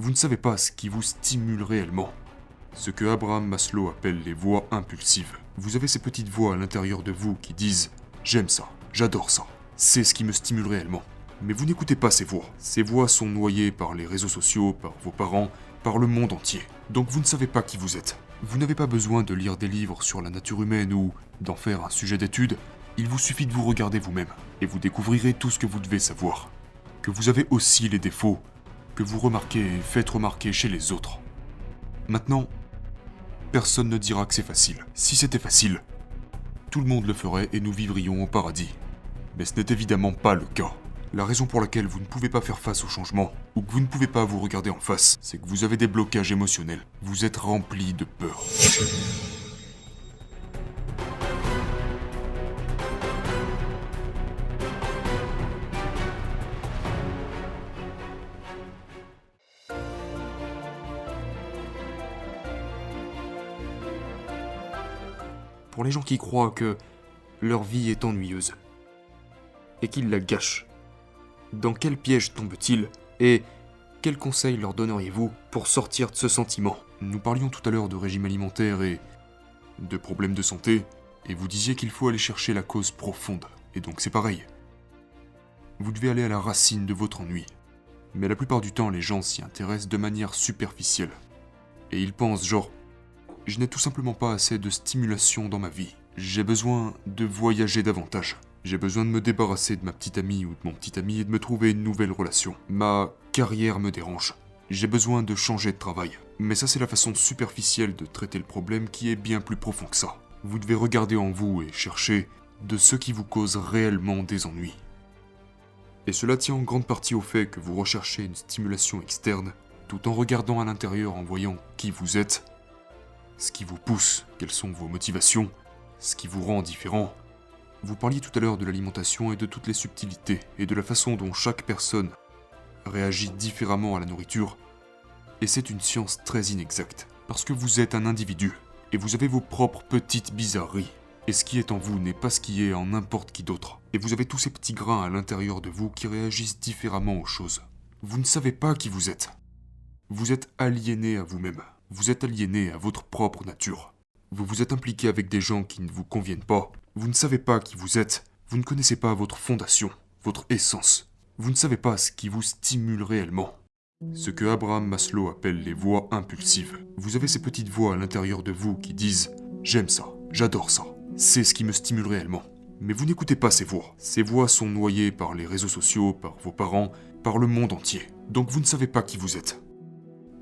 Vous ne savez pas ce qui vous stimule réellement. Ce que Abraham Maslow appelle les voix impulsives. Vous avez ces petites voix à l'intérieur de vous qui disent « J'aime ça, j'adore ça, c'est ce qui me stimule réellement ». Mais vous n'écoutez pas ces voix. Ces voix sont noyées par les réseaux sociaux, par vos parents, par le monde entier. Donc vous ne savez pas qui vous êtes. Vous n'avez pas besoin de lire des livres sur la nature humaine ou d'en faire un sujet d'étude. Il vous suffit de vous regarder vous-même et vous découvrirez tout ce que vous devez savoir. Que vous avez aussi les défauts que vous remarquez et faites remarquer chez les autres. Maintenant, personne ne dira que c'est facile. Si c'était facile, tout le monde le ferait et nous vivrions au paradis. Mais ce n'est évidemment pas le cas. La raison pour laquelle vous ne pouvez pas faire face au changement, ou que vous ne pouvez pas vous regarder en face, c'est que vous avez des blocages émotionnels. Vous êtes rempli de peur. Pour les gens qui croient que leur vie est ennuyeuse et qu'ils la gâchent, dans quel piège tombent-ils et quels conseils leur donneriez-vous pour sortir de ce sentiment? Nous parlions tout à l'heure de régime alimentaire et de problèmes de santé, et vous disiez qu'il faut aller chercher la cause profonde. Et donc c'est pareil. Vous devez aller à la racine de votre ennui. Mais la plupart du temps, les gens s'y intéressent de manière superficielle. Et ils pensent genre, je n'ai tout simplement pas assez de stimulation dans ma vie. J'ai besoin de voyager davantage. J'ai besoin de me débarrasser de ma petite amie ou de mon petit ami et de me trouver une nouvelle relation. Ma carrière me dérange. J'ai besoin de changer de travail. Mais ça, c'est la façon superficielle de traiter le problème qui est bien plus profond que ça. Vous devez regarder en vous et chercher de ce qui vous cause réellement des ennuis. Et cela tient en grande partie au fait que vous recherchez une stimulation externe, tout en regardant à l'intérieur en voyant qui vous êtes, ce qui vous pousse, quelles sont vos motivations, ce qui vous rend différent. Vous parliez tout à l'heure de l'alimentation et de toutes les subtilités, et de la façon dont chaque personne réagit différemment à la nourriture. Et c'est une science très inexacte, parce que vous êtes un individu, et vous avez vos propres petites bizarreries. Et ce qui est en vous n'est pas ce qui est en n'importe qui d'autre. Et vous avez tous ces petits grains à l'intérieur de vous qui réagissent différemment aux choses. Vous ne savez pas qui vous êtes. Vous êtes aliéné à vous-même. Vous êtes aliéné à votre propre nature. Vous vous êtes impliqué avec des gens qui ne vous conviennent pas. Vous ne savez pas qui vous êtes. Vous ne connaissez pas votre fondation, votre essence. Vous ne savez pas ce qui vous stimule réellement. Ce que Abraham Maslow appelle les voix impulsives. Vous avez ces petites voix à l'intérieur de vous qui disent « J'aime ça, j'adore ça, c'est ce qui me stimule réellement ». Mais vous n'écoutez pas ces voix. Ces voix sont noyées par les réseaux sociaux, par vos parents, par le monde entier. Donc vous ne savez pas qui vous êtes.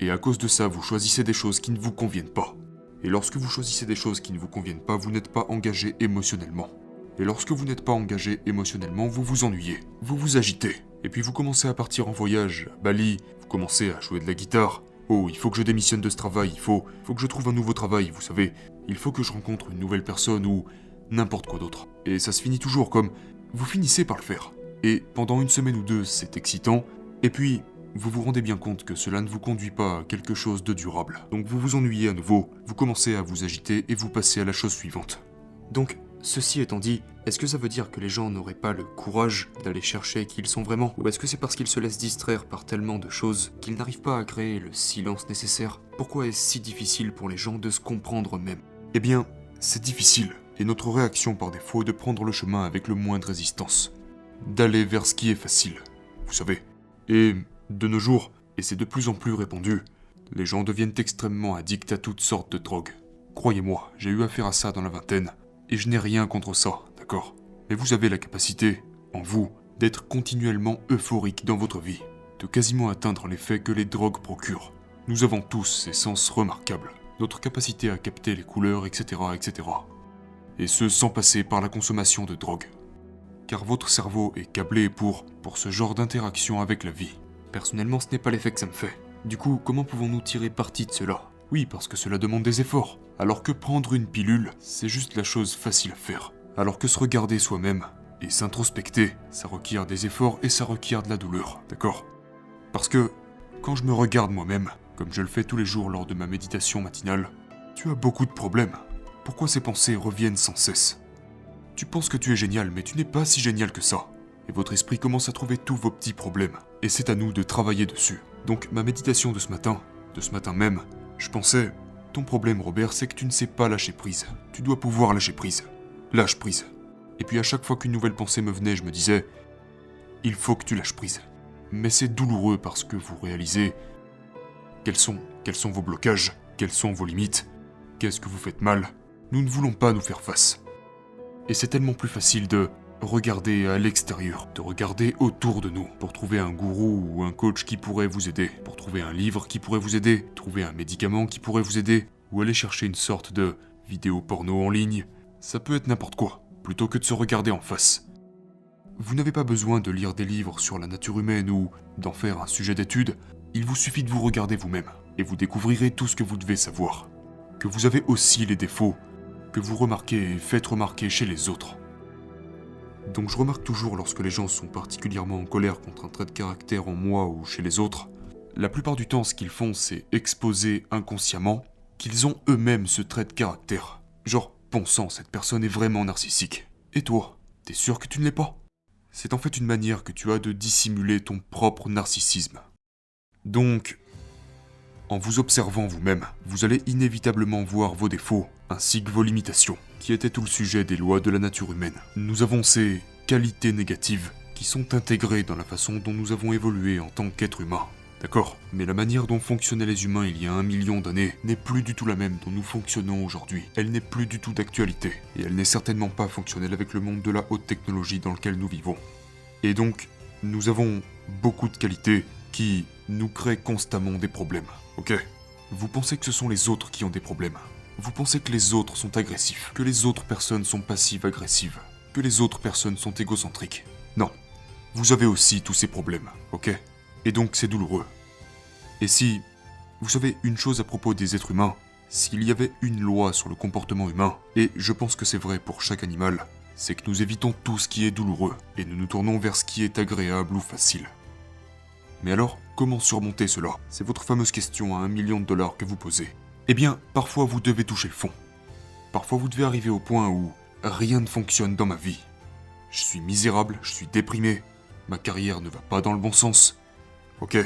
Et à cause de ça, vous choisissez des choses qui ne vous conviennent pas. Et lorsque vous choisissez des choses qui ne vous conviennent pas, vous n'êtes pas engagé émotionnellement. Et lorsque vous n'êtes pas engagé émotionnellement, vous vous ennuyez, vous vous agitez. Et puis vous commencez à partir en voyage à Bali, vous commencez à jouer de la guitare. Oh, il faut que je démissionne de ce travail, il faut que je trouve un nouveau travail, vous savez. Il faut que je rencontre une nouvelle personne ou n'importe quoi d'autre. Et ça se finit toujours comme, vous finissez par le faire. Et pendant une semaine ou deux, c'est excitant. Et puis, vous vous rendez bien compte que cela ne vous conduit pas à quelque chose de durable. Donc vous vous ennuyez à nouveau, vous commencez à vous agiter et vous passez à la chose suivante. Donc, ceci étant dit, est-ce que ça veut dire que les gens n'auraient pas le courage d'aller chercher qui ils sont vraiment? Ou est-ce que c'est parce qu'ils se laissent distraire par tellement de choses qu'ils n'arrivent pas à créer le silence nécessaire? Pourquoi est-ce si difficile pour les gens de se comprendre eux-mêmes? Eh bien, c'est difficile, et notre réaction par défaut est de prendre le chemin avec le moins de résistance. D'aller vers ce qui est facile, vous savez. Et de nos jours, et c'est de plus en plus répandu, les gens deviennent extrêmement addicts à toutes sortes de drogues. Croyez-moi, j'ai eu affaire à ça dans la vingtaine, et je n'ai rien contre ça, d'accord? Mais vous avez la capacité, en vous, d'être continuellement euphorique dans votre vie, de quasiment atteindre l'effet que les drogues procurent. Nous avons tous ces sens remarquables, notre capacité à capter les couleurs, etc., etc. Et ce sans passer par la consommation de drogue. Car votre cerveau est câblé pour ce genre d'interaction avec la vie. Personnellement, ce n'est pas l'effet que ça me fait. Du coup, comment pouvons-nous tirer parti de cela? Oui, parce que cela demande des efforts. Alors que prendre une pilule, c'est juste la chose facile à faire. Alors que se regarder soi-même et s'introspecter, ça requiert des efforts et ça requiert de la douleur, d'accord? Parce que, quand je me regarde moi-même, comme je le fais tous les jours lors de ma méditation matinale, tu as beaucoup de problèmes. Pourquoi ces pensées reviennent sans cesse? Tu penses que tu es génial, mais tu n'es pas si génial que ça. Et votre esprit commence à trouver tous vos petits problèmes. Et c'est à nous de travailler dessus. Donc ma méditation de ce matin même, je pensais, ton problème Robert, c'est que tu ne sais pas lâcher prise. Tu dois pouvoir lâcher prise. Lâche prise. Et puis à chaque fois qu'une nouvelle pensée me venait, je me disais, il faut que tu lâches prise. Mais c'est douloureux parce que vous réalisez quels sont vos blocages, quelles sont vos limites, qu'est-ce que vous faites mal. Nous ne voulons pas nous faire face. Et c'est tellement plus facile de regarder à l'extérieur, de regarder autour de nous, pour trouver un gourou ou un coach qui pourrait vous aider, pour trouver un livre qui pourrait vous aider, trouver un médicament qui pourrait vous aider, ou aller chercher une sorte de vidéo porno en ligne. Ça peut être n'importe quoi, plutôt que de se regarder en face. Vous n'avez pas besoin de lire des livres sur la nature humaine ou d'en faire un sujet d'étude, il vous suffit de vous regarder vous-même, et vous découvrirez tout ce que vous devez savoir. Que vous avez aussi les défauts que vous remarquez et faites remarquer chez les autres. Donc je remarque toujours lorsque les gens sont particulièrement en colère contre un trait de caractère en moi ou chez les autres, la plupart du temps ce qu'ils font c'est exposer inconsciemment qu'ils ont eux-mêmes ce trait de caractère. Genre, bon sang, cette personne est vraiment narcissique. Et toi, t'es sûr que tu ne l'es pas? C'est en fait une manière que tu as de dissimuler ton propre narcissisme. Donc, en vous observant vous-même, vous allez inévitablement voir vos défauts, ainsi que vos limitations, qui étaient tout le sujet des lois de la nature humaine. Nous avons ces qualités négatives qui sont intégrées dans la façon dont nous avons évolué en tant qu'êtres humains. D'accord? Mais la manière dont fonctionnaient les humains il y a 1 million d'années n'est plus du tout la même dont nous fonctionnons aujourd'hui. Elle n'est plus du tout d'actualité, et elle n'est certainement pas fonctionnelle avec le monde de la haute technologie dans lequel nous vivons. Et donc, nous avons beaucoup de qualités qui nous créent constamment des problèmes, ok? Vous pensez que ce sont les autres qui ont des problèmes. Vous pensez que les autres sont agressifs, que les autres personnes sont passives-agressives, que les autres personnes sont égocentriques. Non, vous avez aussi tous ces problèmes, ok? Et donc c'est douloureux. Et si, vous savez une chose à propos des êtres humains, s'il y avait une loi sur le comportement humain, et je pense que c'est vrai pour chaque animal, c'est que nous évitons tout ce qui est douloureux, et nous nous tournons vers ce qui est agréable ou facile. Mais alors, comment surmonter cela? C'est votre fameuse question à $1 million que vous posez. Eh bien, parfois vous devez toucher le fond. Parfois vous devez arriver au point où rien ne fonctionne dans ma vie. Je suis misérable, je suis déprimé, ma carrière ne va pas dans le bon sens. Ok,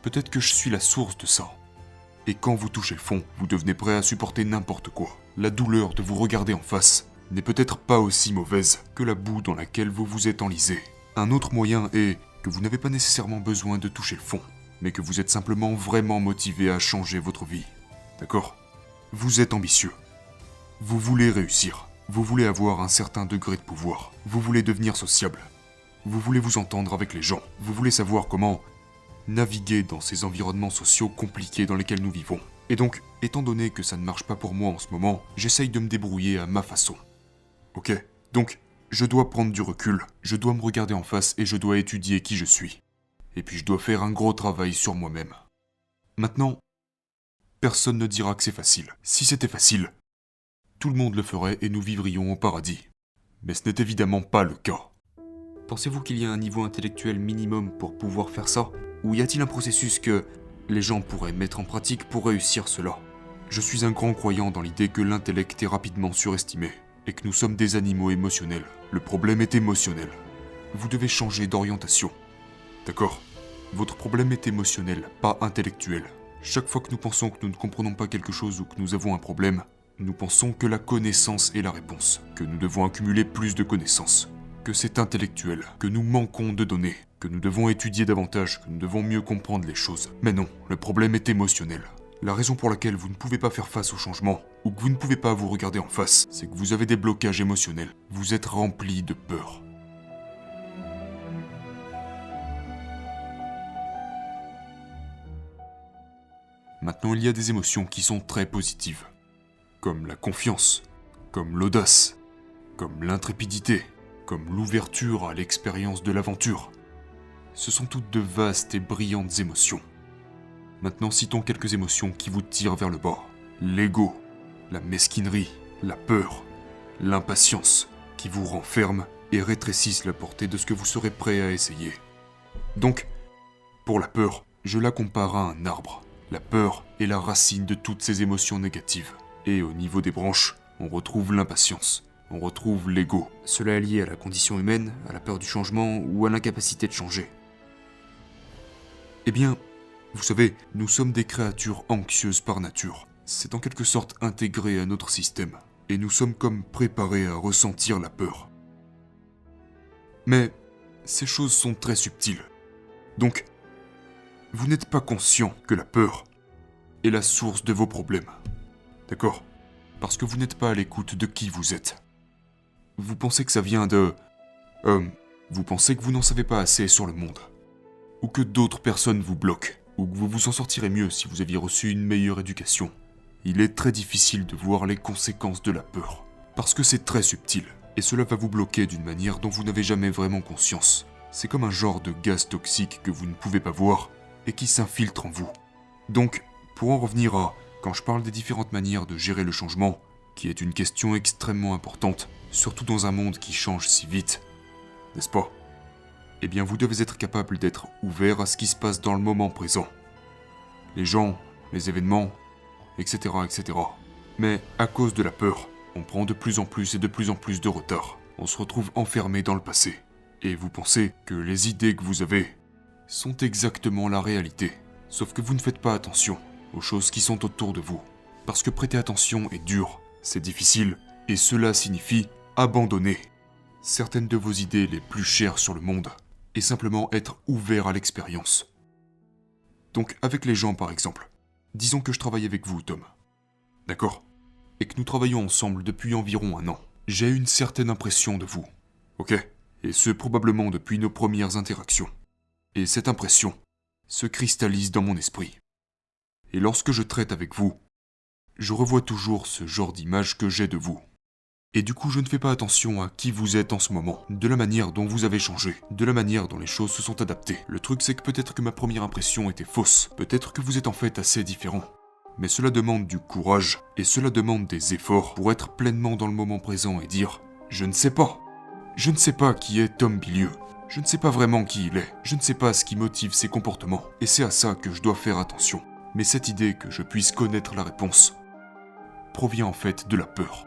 peut-être que je suis la source de ça. Et quand vous touchez le fond, vous devenez prêt à supporter n'importe quoi. La douleur de vous regarder en face n'est peut-être pas aussi mauvaise que la boue dans laquelle vous vous êtes enlisé. Un autre moyen est que vous n'avez pas nécessairement besoin de toucher le fond, mais que vous êtes simplement vraiment motivé à changer votre vie. D'accord? Vous êtes ambitieux. Vous voulez réussir. Vous voulez avoir un certain degré de pouvoir. Vous voulez devenir sociable. Vous voulez vous entendre avec les gens. Vous voulez savoir comment naviguer dans ces environnements sociaux compliqués dans lesquels nous vivons. Et donc, étant donné que ça ne marche pas pour moi en ce moment, j'essaye de me débrouiller à ma façon. Ok? Donc, je dois prendre du recul, je dois me regarder en face et je dois étudier qui je suis. Et puis je dois faire un gros travail sur moi-même. Maintenant, personne ne dira que c'est facile. Si c'était facile, tout le monde le ferait et nous vivrions au paradis. Mais ce n'est évidemment pas le cas. Pensez-vous qu'il y a un niveau intellectuel minimum pour pouvoir faire ça? Ou y a-t-il un processus que les gens pourraient mettre en pratique pour réussir cela? Je suis un grand croyant dans l'idée que l'intellect est rapidement surestimé, et que nous sommes des animaux émotionnels. Le problème est émotionnel. Vous devez changer d'orientation. D'accord? Votre problème est émotionnel, pas intellectuel. Chaque fois que nous pensons que nous ne comprenons pas quelque chose ou que nous avons un problème, nous pensons que la connaissance est la réponse, que nous devons accumuler plus de connaissances, que c'est intellectuel, que nous manquons de données, que nous devons étudier davantage, que nous devons mieux comprendre les choses. Mais non, le problème est émotionnel. La raison pour laquelle vous ne pouvez pas faire face au changement, ou que vous ne pouvez pas vous regarder en face, c'est que vous avez des blocages émotionnels. Vous êtes rempli de peur. Maintenant, il y a des émotions qui sont très positives, comme la confiance, comme l'audace, comme l'intrépidité, comme l'ouverture à l'expérience de l'aventure. Ce sont toutes de vastes et brillantes émotions. Maintenant, citons quelques émotions qui vous tirent vers le bas. L'ego, la mesquinerie, la peur, l'impatience, qui vous renferment et rétrécissent la portée de ce que vous serez prêt à essayer. Donc, pour la peur, je la compare à un arbre. La peur est la racine de toutes ces émotions négatives. Et au niveau des branches, on retrouve l'impatience, on retrouve l'ego. Cela est lié à la condition humaine, à la peur du changement ou à l'incapacité de changer. Eh bien, Vous savez, nous sommes des créatures anxieuses par nature. C'est en quelque sorte intégré à notre système, et nous sommes comme préparés à ressentir la peur. Mais ces choses sont très subtiles. Donc, vous n'êtes pas conscient que la peur est la source de vos problèmes. D'accord ? Parce que vous n'êtes pas à l'écoute de qui vous êtes. Vous pensez que ça vient de... vous pensez que vous n'en savez pas assez sur le monde. Ou que d'autres personnes vous bloquent. Ou que vous vous en sortirez mieux si vous aviez reçu une meilleure éducation. Il est très difficile de voir les conséquences de la peur. Parce que c'est très subtil. Et cela va vous bloquer d'une manière dont vous n'avez jamais vraiment conscience. C'est comme un genre de gaz toxique que vous ne pouvez pas voir et qui s'infiltre en vous. Donc, pour en revenir à quand je parle des différentes manières de gérer le changement, qui est une question extrêmement importante, surtout dans un monde qui change si vite, n'est-ce pas ? Eh bien, vous devez être capable d'être ouvert à ce qui se passe dans le moment présent. Les gens, les événements, etc., etc. Mais à cause de la peur, on prend de plus en plus et de plus en plus de retard. On se retrouve enfermé dans le passé. Et vous pensez que les idées que vous avez sont exactement la réalité. Sauf que vous ne faites pas attention aux choses qui sont autour de vous. Parce que prêter attention est dur, c'est difficile, et cela signifie abandonner certaines de vos idées les plus chères sur le monde, et simplement être ouvert à l'expérience. Donc avec les gens par exemple, disons que je travaille avec vous Tom, d'accord ? Et que nous travaillons ensemble depuis environ 1 an. J'ai une certaine impression de vous, ok ? Et ce probablement depuis nos premières interactions. Et cette impression se cristallise dans mon esprit. Et lorsque je traite avec vous, je revois toujours ce genre d'image que j'ai de vous. Et du coup, je ne fais pas attention à qui vous êtes en ce moment, de la manière dont vous avez changé, de la manière dont les choses se sont adaptées. Le truc, c'est que peut-être que ma première impression était fausse, peut-être que vous êtes en fait assez différent. Mais cela demande du courage, et cela demande des efforts pour être pleinement dans le moment présent et dire « Je ne sais pas. Je ne sais pas qui est Tom Bilieux. Je ne sais pas vraiment qui il est. Je ne sais pas ce qui motive ses comportements. Et c'est à ça que je dois faire attention. » Mais cette idée que je puisse connaître la réponse provient en fait de la peur.